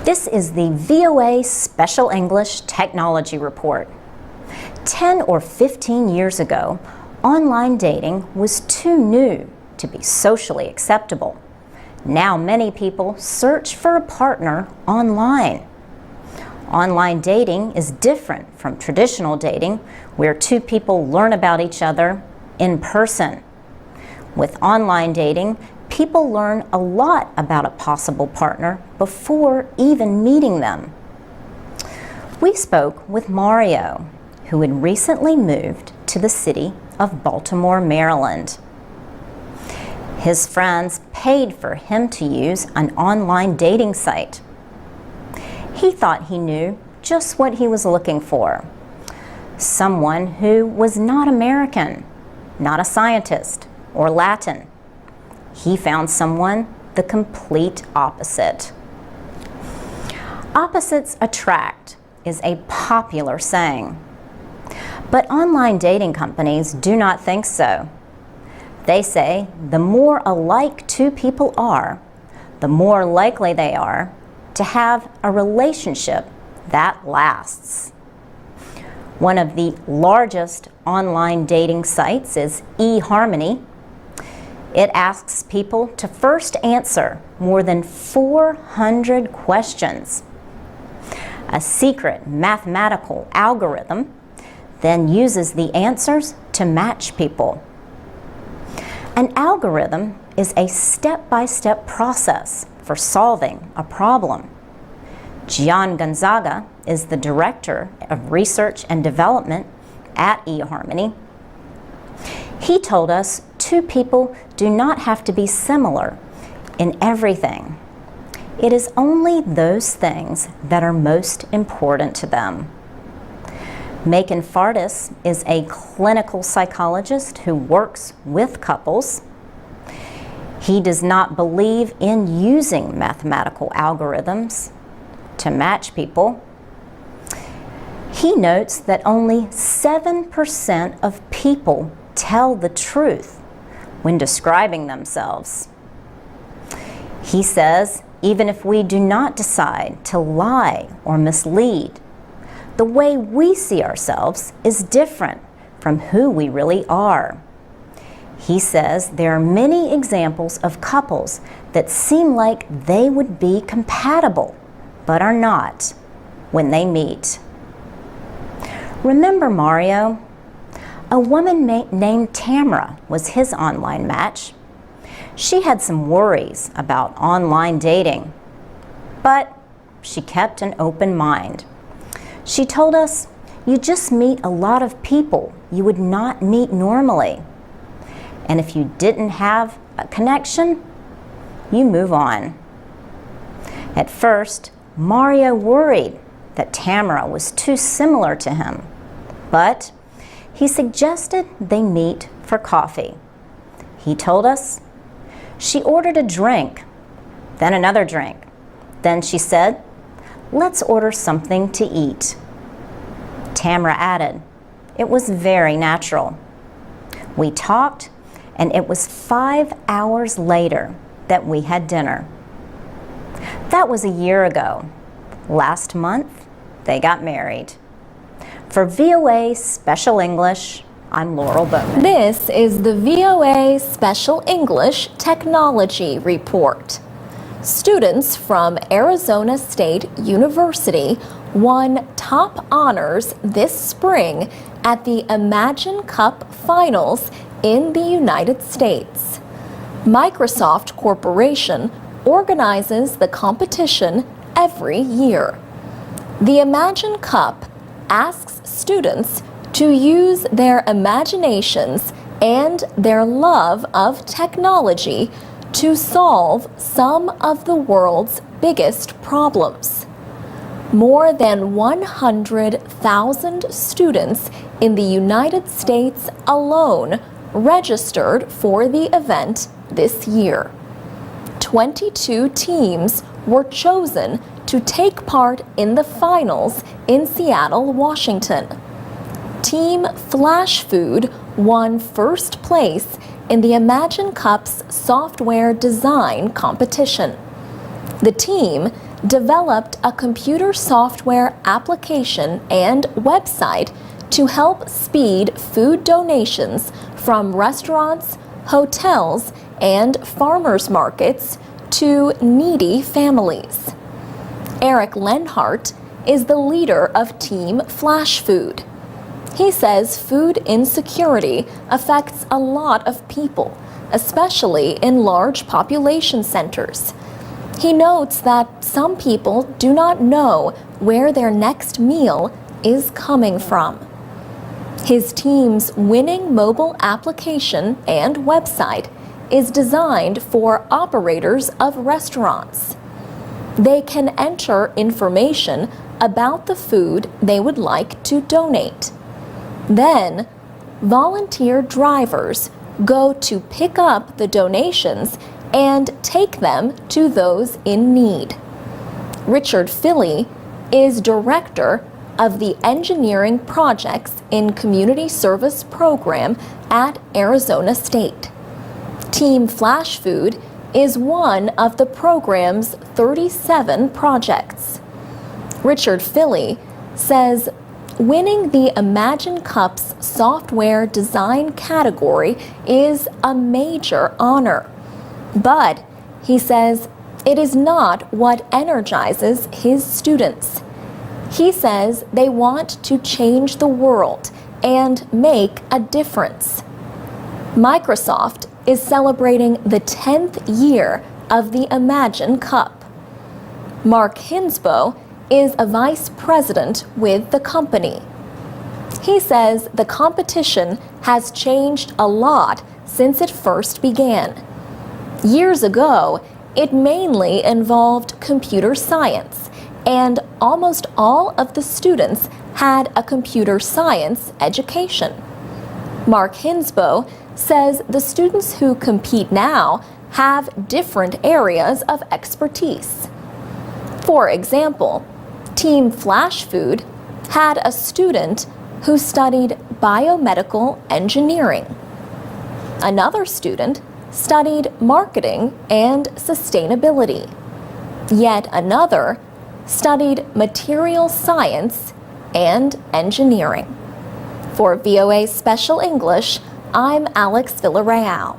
This is the VOA Special English Technology Report. 10 or 15 years ago, online dating was too new to be socially acceptable. Now many people search for a partner online. Online dating is different from traditional dating, where two people learn about each other in person. With online dating, people learn a lot about a possible partner before even meeting them. We spoke with Mario, who had recently moved to the city of Baltimore, Maryland. His friends paid for him to use an online dating site. He thought he knew just what he was looking for. Someone who was not American, not a scientist, or Latin. He found someone the complete opposite. Opposites attract is a popular saying. But online dating companies do not think so. They say the more alike two people are, the more likely they are to have a relationship that lasts. One of the largest online dating sites is eHarmony. It asks people to first answer more than 400 questions. A secret mathematical algorithm then uses the answers to match people. An algorithm is a step-by-step process for solving a problem. Gian Gonzaga is the Director of Research and Development at eHarmony. He told us two people do not have to be similar in everything. It is only those things that are most important to them. Macon Fardis is a clinical psychologist who works with couples. He does not believe in using mathematical algorithms to match people. He notes that only 7% of people tell the truth when describing themselves. He says even if we do not decide to lie or mislead, the way we see ourselves is different from who we really are. He says there are many examples of couples that seem like they would be compatible, but are not when they meet. Remember Mario? A woman named Tamara was his online match. She had some worries about online dating, but she kept an open mind. She told us, you just meet a lot of people you would not meet normally. And if you didn't have a connection, you move on. At first, Mario worried that Tamara was too similar to him, but he suggested they meet for coffee. He told us she ordered a drink, then another drink. Then she said, let's order something to eat. Tamara added, it was very natural. We talked, and it was 5 hours later that we had dinner. That was a year ago. Last month, they got married. For VOA Special English, I'm Laurel Bowman. This is the VOA Special English Technology Report. Students from Arizona State University won top honors this spring at the Imagine Cup Finals in the United States. Microsoft Corporation organizes the competition every year. The Imagine Cup asks students to use their imaginations and their love of technology to solve some of the world's biggest problems. More than 100,000 students in the United States alone registered for the event this year. 22 teams were chosen to take part in the finals in Seattle, Washington. Team Flash Food won first place in the Imagine Cup's software design competition. The team developed a computer software application and website to help speed food donations from restaurants, hotels, and farmers markets to needy families. Eric Lenhart is the leader of Team Flash Food. He says food insecurity affects a lot of people, especially in large population centers. He notes that some people do not know where their next meal is coming from. His team's winning mobile application and website is designed for operators of restaurants. They can enter information about the food they would like to donate. Then, volunteer drivers go to pick up the donations and take them to those in need. Richard Philly is director of the Engineering Projects in Community Service program at Arizona State. Team Flash Food is one of the program's 37 projects. Richard Philly says winning the Imagine Cups software design category is a major honor. But, he says, it is not what energizes his students. He says they want to change the world and make a difference. Microsoft is celebrating the 10th year of the Imagine Cup. Mark Hinsbo is a vice president with the company. He says the competition has changed a lot since it first began. Years ago, it mainly involved computer science, and almost all of the students had a computer science education. Mark Hinsbo says the students who compete now have different areas of expertise. For example, Team Flash Food had a student who studied biomedical engineering. Another student studied marketing and sustainability. Yet another studied material science and engineering. For VOA Special English, I'm Alex Villarreal.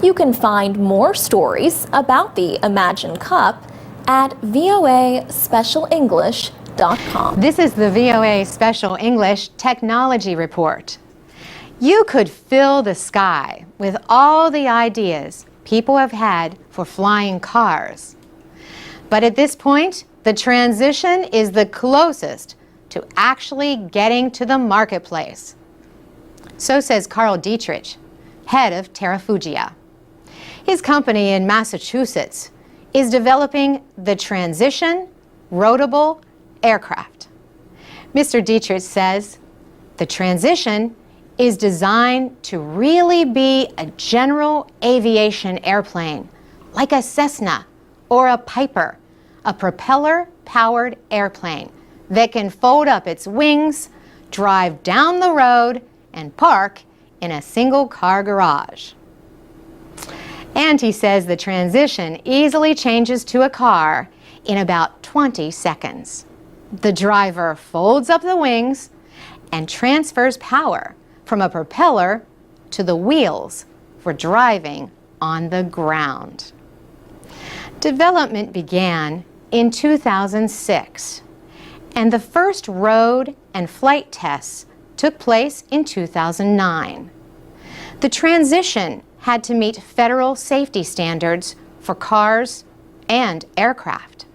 You can find more stories about the Imagine Cup at voaspecialenglish.com. This is the VOA Special English Technology Report. You could fill the sky with all the ideas people have had for flying cars. But at this point, the transition is the closest to actually getting to the marketplace. So says Carl Dietrich, head of Terrafugia. His company in Massachusetts is developing the transition roadable aircraft. Mr. Dietrich says the transition is designed to really be a general aviation airplane, like a Cessna or a Piper, a propeller-powered airplane that can fold up its wings, drive down the road, and park in a single-car garage. And he says the transition easily changes to a car in about 20 seconds. The driver folds up the wings and transfers power from a propeller to the wheels for driving on the ground. Development began in 2006, and the first road and flight tests took place in 2009. The transition had to meet federal safety standards for cars and aircraft.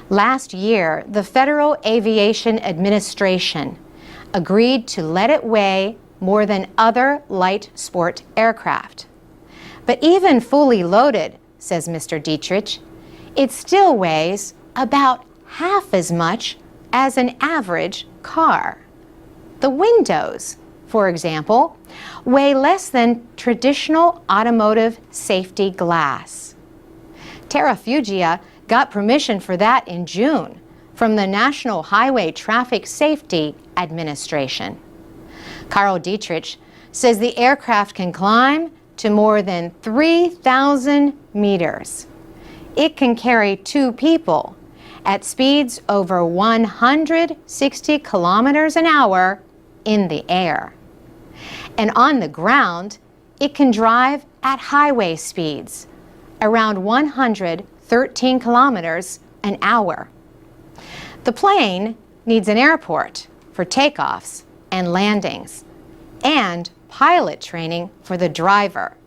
Last year, the Federal Aviation Administration agreed to let it weigh more than other light sport aircraft. But even fully loaded, says Mr. Dietrich, it still weighs about half as much as an average car. The windows, for example, weigh less than traditional automotive safety glass. Terrafugia got permission for that in June from the National Highway Traffic Safety Administration. Carl Dietrich says the aircraft can climb to more than 3,000 meters. It can carry 2 people at speeds over 160 kilometers an hour in the air. And on the ground, it can drive at highway speeds, around 113 kilometers an hour. The plane needs an airport for takeoffs and landings, and pilot training for the driver.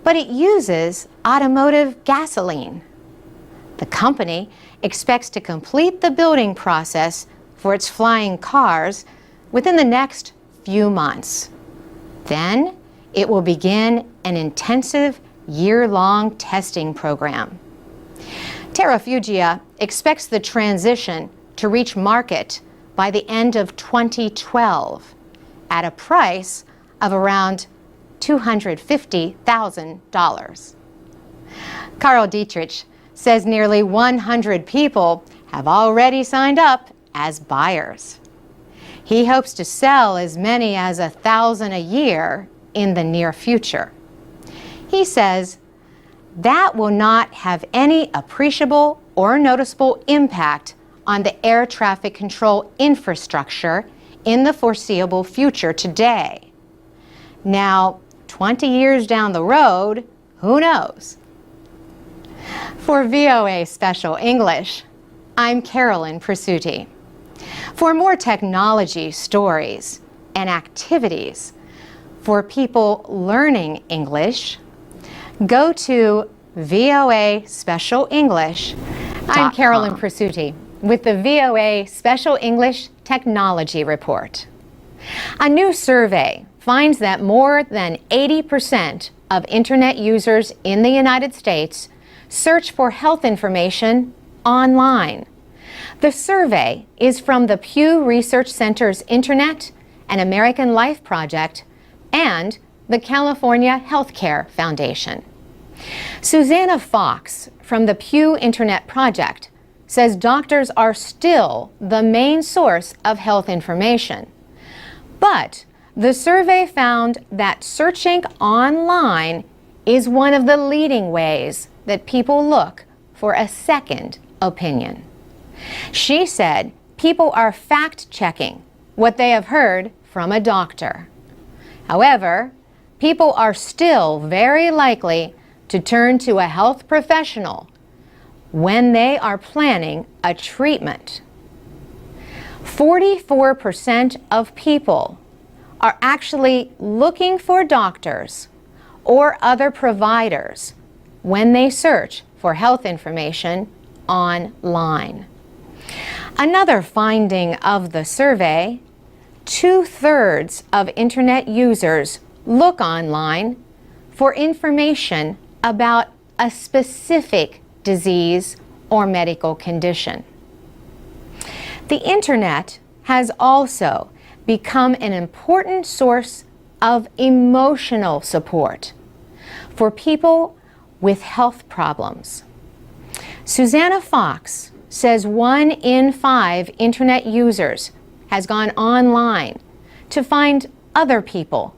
But it uses automotive gasoline. The company expects to complete the building process for its flying cars within the next few months. Then it will begin an intensive year-long testing program. Terrafugia expects the transition to reach market by the end of 2012 at a price of around $250,000. Karl Dietrich says nearly 100 people have already signed up as buyers. He hopes to sell as many as 1,000 a year in the near future. He says that will not have any appreciable or noticeable impact on the air traffic control infrastructure in the foreseeable future today. Now, 20 years down the road, who knows? For VOA Special English, I'm Carolyn Presutti. For more technology stories and activities for people learning English, go to VOA Special English. I'm Carolyn Presutti with the VOA Special English Technology Report. A new survey finds that more than 80% of Internet users in the United States search for health information online. The survey is from the Pew Research Center's Internet and American Life Project and the California Healthcare Foundation. Susanna Fox from the Pew Internet Project says doctors are still the main source of health information. But the survey found that searching online is one of the leading ways that people look for a second opinion. She said people are fact-checking what they have heard from a doctor. However, people are still very likely to turn to a health professional when they are planning a treatment. 44% of people are actually looking for doctors or other providers when they search for health information online. Another finding of the survey, 2/3 of Internet users look online for information about a specific disease or medical condition. The Internet has also become an important source of emotional support for people with health problems. Susanna Fox says 1 in 5 Internet users has gone online to find other people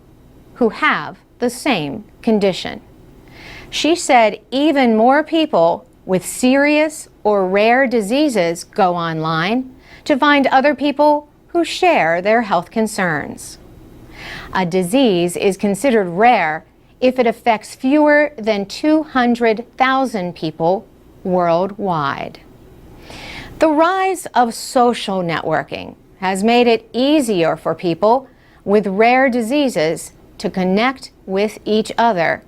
who have the same condition. She said even more people with serious or rare diseases go online to find other people who share their health concerns. A disease is considered rare if it affects fewer than 200,000 people worldwide. The rise of social networking has made it easier for people with rare diseases to connect with each other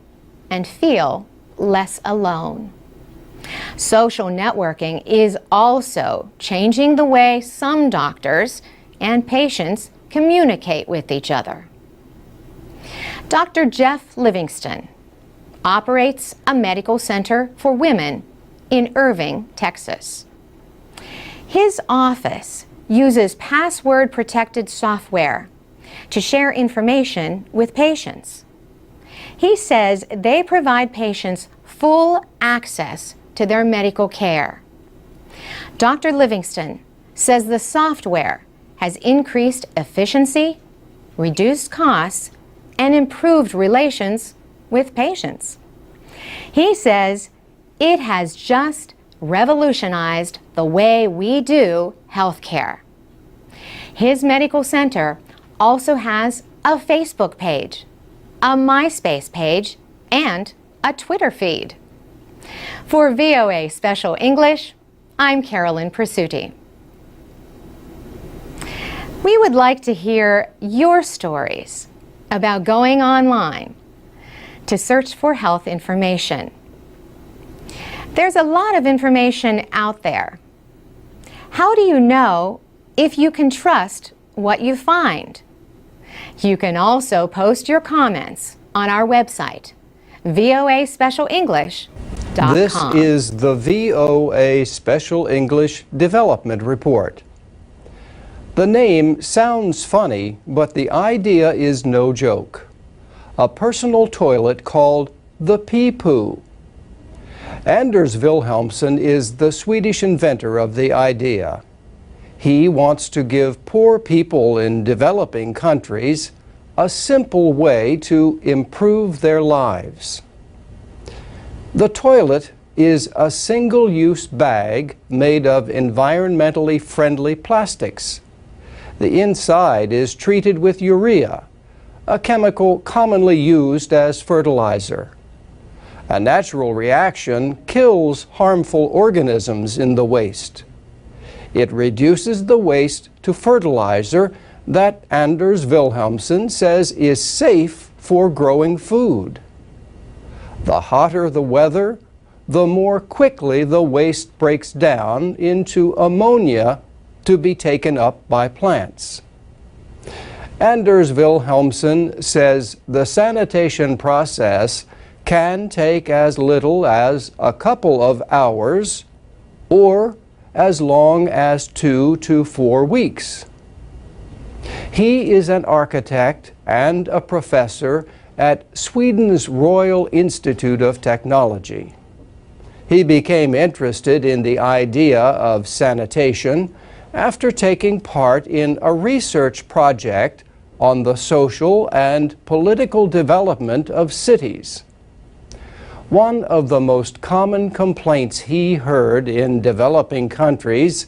and feel less alone. Social networking is also changing the way some doctors and patients communicate with each other. Dr. Jeff Livingston operates a medical center for women in Irving, Texas. His office uses password-protected software to share information with patients. He says they provide patients full access to their medical care. Dr. Livingston says the software has increased efficiency, reduced costs, and improved relations with patients. He says It has just revolutionized the way we do healthcare. His medical center also has a Facebook page, a MySpace page, and a Twitter feed. For VOA Special English, I'm Carolyn Presutti. We would like to hear your stories about going online to search for health information. There's a lot of information out there. How do you know if you can trust what you find? You can also post your comments on our website, voaspecialenglish.com. This is the VOA Special English Development Report. The name sounds funny, but the idea is no joke. A personal toilet called the pee-poo. Anders Wilhelmsson is the Swedish inventor of the idea. He wants to give poor people in developing countries a simple way to improve their lives. The toilet is a single-use bag made of environmentally friendly plastics. The inside is treated with urea, a chemical commonly used as fertilizer. A natural reaction kills harmful organisms in the waste. It reduces the waste to fertilizer that Anders Wilhelmsson says is safe for growing food. The hotter the weather, the more quickly the waste breaks down into ammonia to be taken up by plants. Anders Wilhelmsson says the sanitation process can take as little as a couple of hours or as long as 2 to 4 weeks. He is an architect and a professor at Sweden's Royal Institute of Technology. He became interested in the idea of sanitation after taking part in a research project on the social and political development of cities. One of the most common complaints he heard in developing countries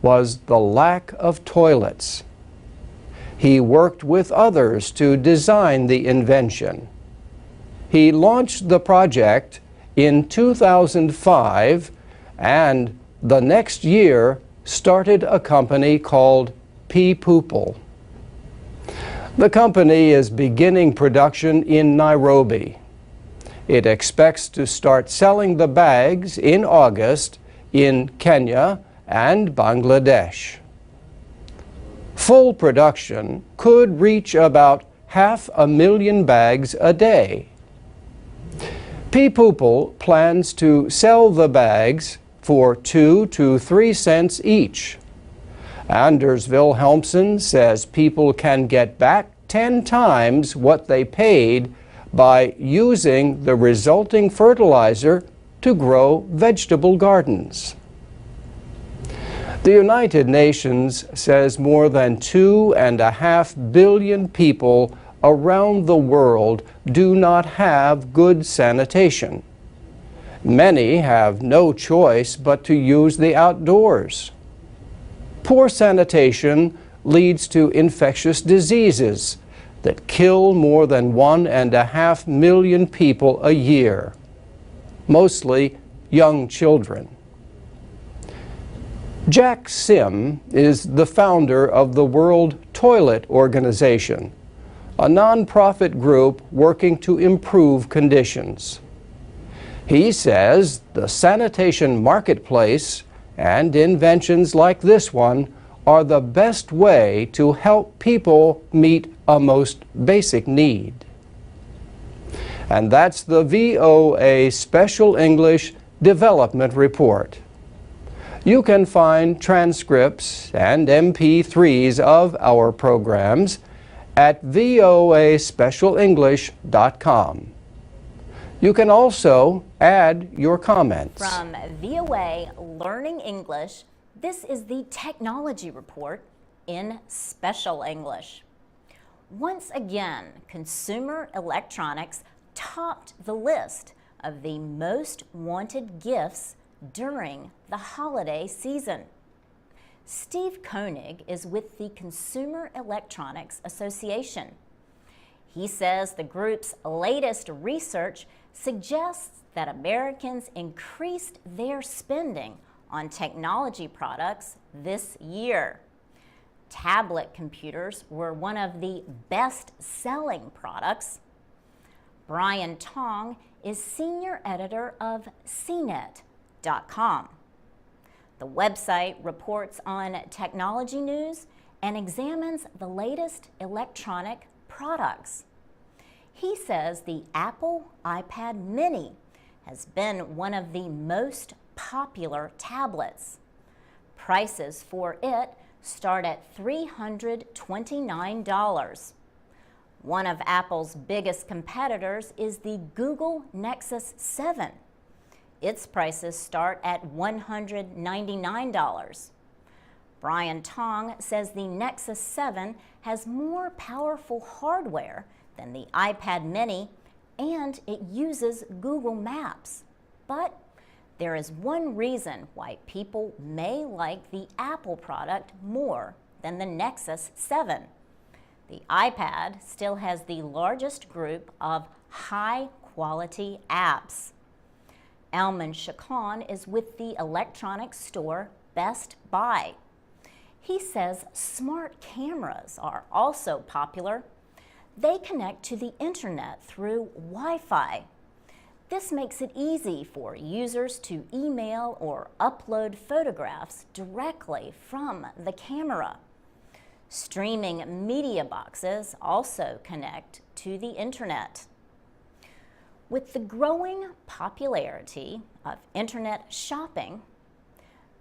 was the lack of toilets. He worked with others to design the invention. He launched the project in 2005 and the next year started a company called Pee-Poople. The company is beginning production in Nairobi. It expects to start selling the bags in August in Kenya and Bangladesh. Full production could reach about 500,000 bags a day. Pee-Poople plans to sell the bags for 2 to 3 cents each. Anders Wilhelmsson says people can get back 10 times what they paid by using the resulting fertilizer to grow vegetable gardens. The United Nations says more than 2.5 billion people around the world do not have good sanitation. Many have no choice but to use the outdoors. Poor sanitation leads to infectious diseases that kill more than 1.5 million people a year, mostly young children. Jack Sim is the founder of the World Toilet Organization, a nonprofit group working to improve conditions. He says the sanitation marketplace and inventions like this one are the best way to help people meet a most basic need. And that's the VOA Special English Development Report. You can find transcripts and MP3s of our programs at voaspecialenglish.com. You can also add your comments. From VOA Learning English, this is the Technology Report in Special English. Once again, consumer electronics topped the list of the most wanted gifts during the holiday season. Steve Koenig is with the Consumer Electronics Association. He says the group's latest research suggests that Americans increased their spending on technology products this year. Tablet computers were one of the best-selling products. Brian Tong is senior editor of CNET.com. The website reports on technology news and examines the latest electronic products. He says the Apple iPad Mini has been one of the most popular tablets. Prices for it start at $329. One of Apple's biggest competitors is the Google Nexus 7. Its prices start at $199. Brian Tong says the Nexus 7 has more powerful hardware than the iPad Mini, and it uses Google Maps. But there is one reason why people may like the Apple product more than the Nexus 7. The iPad still has the largest group of high-quality apps. Alman Chacon is with the electronics store Best Buy. He says smart cameras are also popular. They connect to the internet through Wi-Fi. This makes it easy for users to email or upload photographs directly from the camera. Streaming media boxes also connect to the internet. With the growing popularity of internet shopping,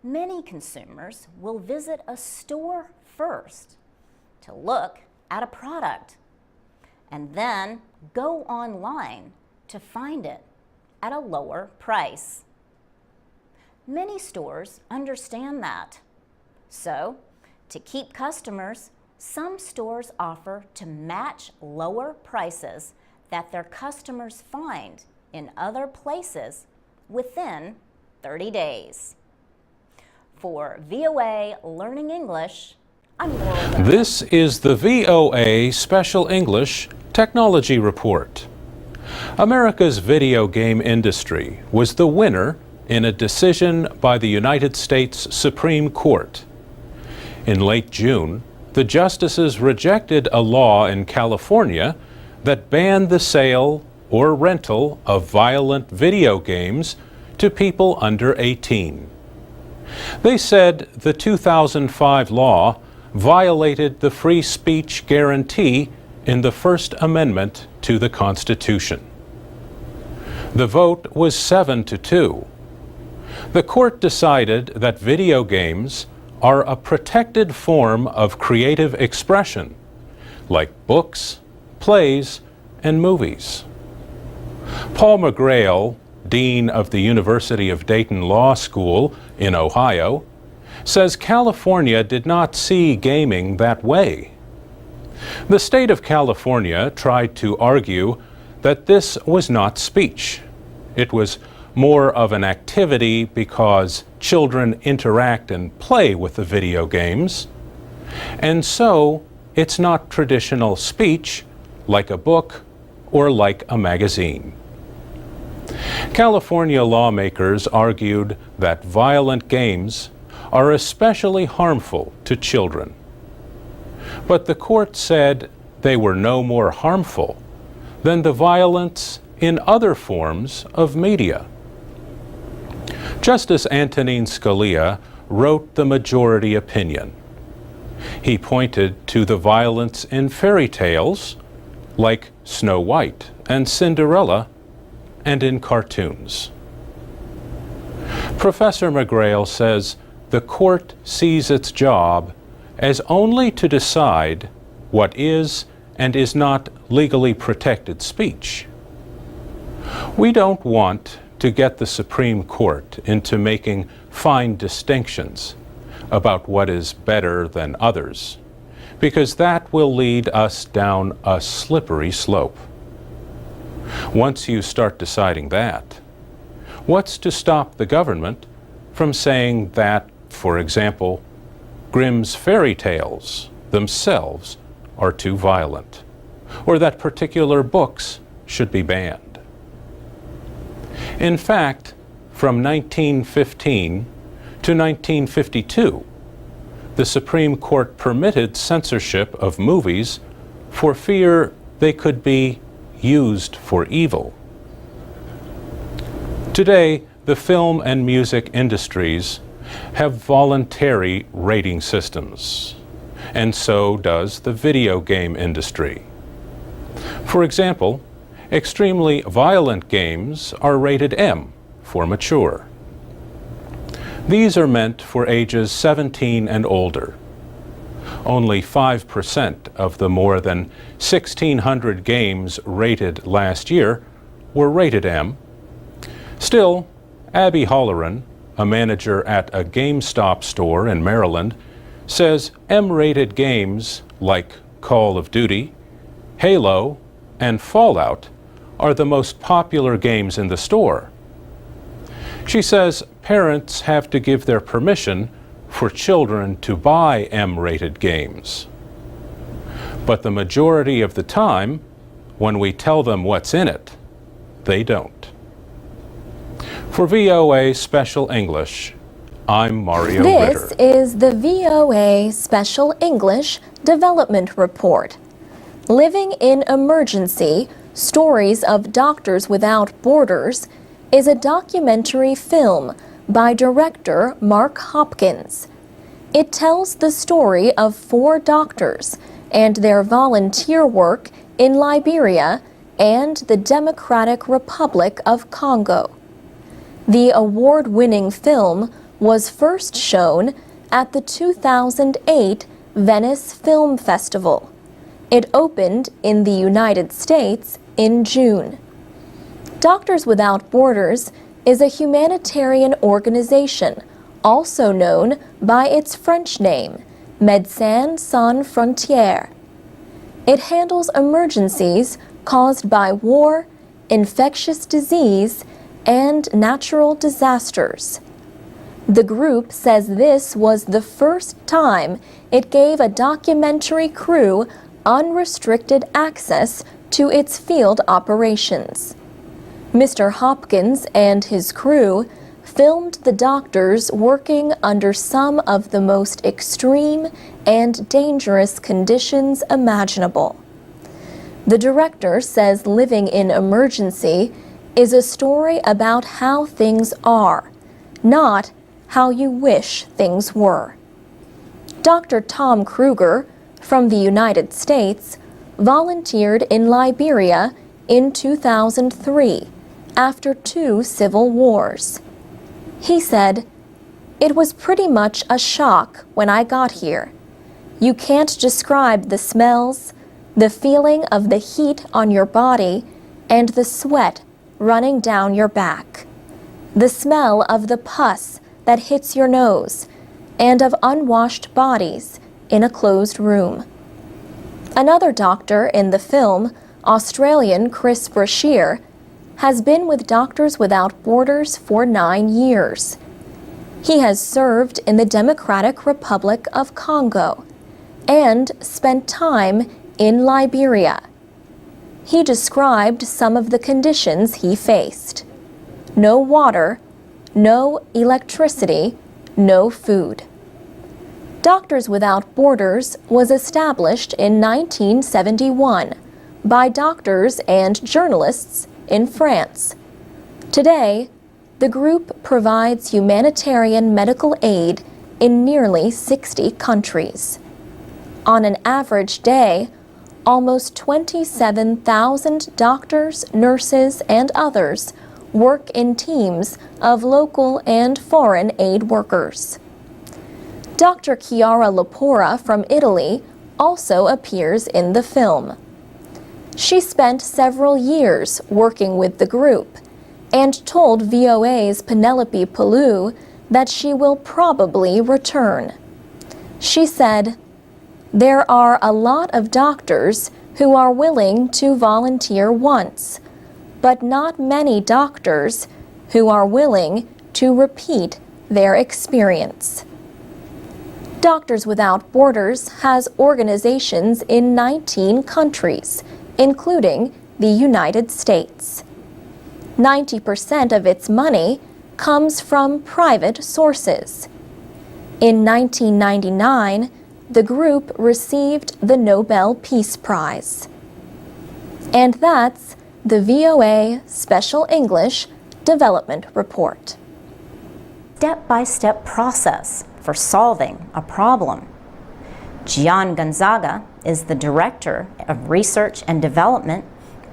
many consumers will visit a store first to look at a product and then go online to find it at a lower price. Many stores understand that. So, to keep customers, some stores offer to match lower prices that their customers find in other places within 30 days. For VOA Learning English, I'm Laura. This is the VOA Special English Technology Report. America's video game industry was the winner in a decision by the United States Supreme Court. In late June, the justices rejected a law in California that banned the sale or rental of violent video games to people under 18. They said the 2005 law violated the free speech guarantee in the First Amendment to the Constitution. The vote was 7-2. The court decided that video games are a protected form of creative expression, like books, plays, and movies. Paul McGrail, Dean of the University of Dayton Law School in Ohio, says California did not see gaming that way. The state of California tried to argue that this was not speech. It was more of an activity because children interact and play with the video games, and so it's not traditional speech like a book or like a magazine. California lawmakers argued that violent games are especially harmful to children. But the court said they were no more harmful than the violence in other forms of media. Justice Antonin Scalia wrote the majority opinion. He pointed to the violence in fairy tales, like Snow White and Cinderella, and in cartoons. Professor McGrail says the court sees its job as only to decide what is and is not legally protected speech. We don't want to get the Supreme Court into making fine distinctions about what is better than others, because that will lead us down a slippery slope. Once you start deciding that, what's to stop the government from saying that, for example, Grimm's fairy tales themselves are too violent, or that particular books should be banned? In fact, from 1915 to 1952, the Supreme Court permitted censorship of movies for fear they could be used for evil. Today, the film and music industries have voluntary rating systems, and so does the video game industry. For example, extremely violent games are rated M for mature. These are meant for ages 17 and older. Only 5% of the more than 1,600 games rated last year were rated M. Still, Abby Holleran, a manager at a GameStop store in Maryland, says M-rated games like Call of Duty, Halo, and Fallout are the most popular games in the store. She says parents have to give their permission for children to buy M-rated games. But the majority of the time, when we tell them what's in it, they don't. For VOA Special English, I'm Mario Ritter. This is the VOA Special English Development Report. Living in Emergency, Stories of Doctors Without Borders is a documentary film by director Mark Hopkins. It tells the story of 4 doctors and their volunteer work in Liberia and the Democratic Republic of Congo. The award-winning film was first shown at the 2008 Venice Film Festival. It opened in the United States in June. Doctors Without Borders is a humanitarian organization, also known by its French name, Médecins Sans Frontières. It handles emergencies caused by war, infectious disease, and natural disasters. The group says this was the first time it gave a documentary crew unrestricted access to its field operations. Mr. Hopkins and his crew filmed the doctors working under some of the most extreme and dangerous conditions imaginable. The director says Living in Emergency is a story about how things are, not how you wish things were. Dr. Tom Kruger, from the United States, volunteered in Liberia in 2003 after 2 civil wars. He said, "It was pretty much a shock when I got here. You can't describe the smells, the feeling of the heat on your body, and the sweat running down your back. The smell of the pus that hits your nose, and of unwashed bodies in a closed room." Another doctor in the film, Australian Chris Brashear, has been with Doctors Without Borders for 9 years. He has served in the Democratic Republic of Congo and spent time in Liberia. He described some of the conditions he faced: no water, no electricity, no food. Doctors Without Borders was established in 1971 by doctors and journalists in France. Today, the group provides humanitarian medical aid in nearly 60 countries. On an average day, almost 27,000 doctors, nurses, and others work in teams of local and foreign aid workers. Dr. Chiara Lapora from Italy also appears in the film. She spent several years working with the group and told VOA's Penelope Palou that she will probably return. She said, "There are a lot of doctors who are willing to volunteer once, but not many doctors who are willing to repeat their experience. Doctors Without Borders has organizations in 19 countries, including the United States. 90% of its money comes from private sources. In 1999, the group received the Nobel Peace Prize. And that's the VOA Special English Development Report. Step-by-step process for solving a problem. Gian Gonzaga is the Director of Research and Development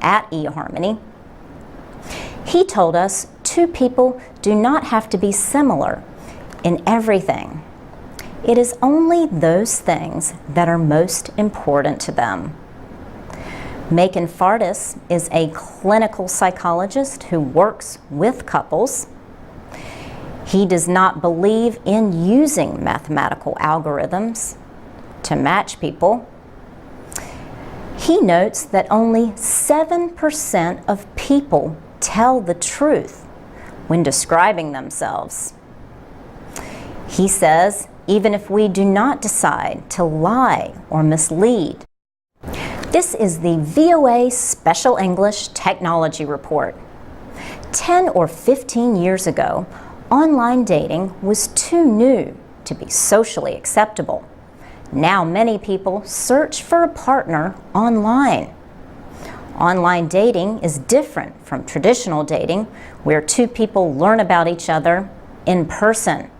at eHarmony. He told us two people do not have to be similar in everything. It is only those things that are most important to them. Macon Fardis is a clinical psychologist who works with couples. He does not believe in using mathematical algorithms to match people. He notes that only 7% of people tell the truth when describing themselves. He says, even if we do not decide to lie or mislead. This is the VOA Special English Technology Report. 10 or 15 years ago, online dating was too new to be socially acceptable. Now many people search for a partner online. Online dating is different from traditional dating, where two people learn about each other in person.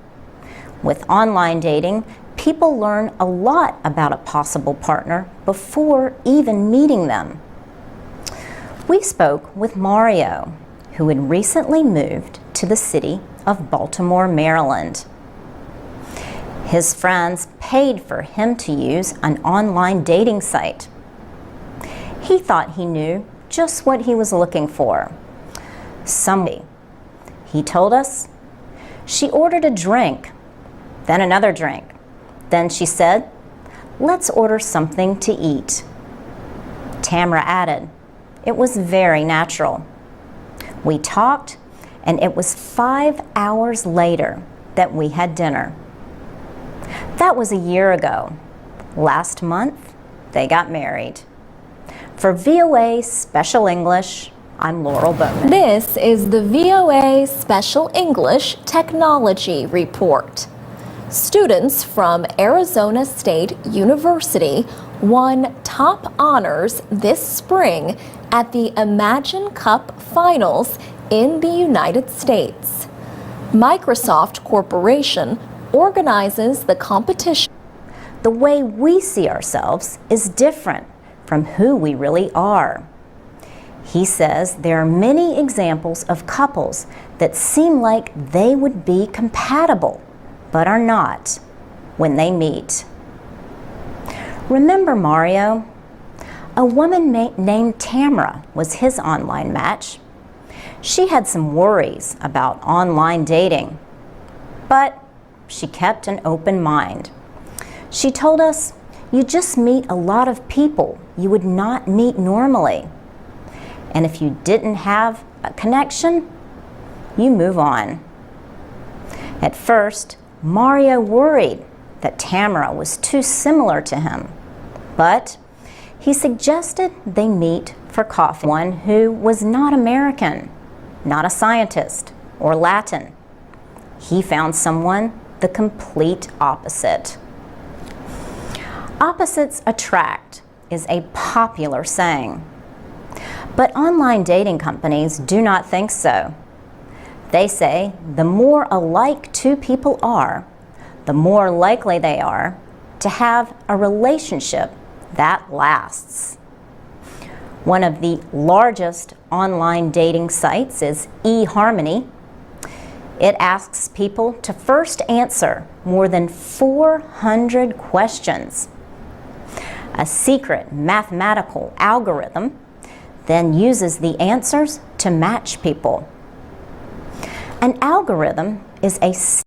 With online dating, people learn a lot about a possible partner before even meeting them. We spoke with Mario, who had recently moved to the city of Baltimore, Maryland. His friends paid for him to use an online dating site. He thought he knew just what he was looking for. Somebody. He told us. She ordered a drink, then another drink. Then she said, "Let's order something to eat." Tamara added, "It was very natural." We talked, and it was 5 hours later that we had dinner. That was a year ago. Last month, they got married. For VOA Special English, I'm Laurel Bowman. This is the VOA Special English Technology Report. Students from Arizona State University won top honors this spring at the Imagine Cup Finals in the United States. Microsoft Corporation organizes the competition. The way we see ourselves is different from who we really are. He says there are many examples of couples that seem like they would be compatible, but are not when they meet. Remember Mario? A woman named Tamara was his online match. She had some worries about online dating, but she kept an open mind. She told us, you just meet a lot of people you would not meet normally. And if you didn't have a connection, you move on. At first, Mario worried that Tamara was too similar to him, but he suggested they meet for coffee. One who was not American, not a scientist or Latin. He found someone the complete opposite. Opposites attract is a popular saying, but online dating companies do not think so. They say the more alike two people are, the more likely they are to have a relationship that lasts. One of the largest online dating sites is eHarmony. It asks people to first answer more than 400 questions. A secret mathematical algorithm then uses the answers to match people. An algorithm is a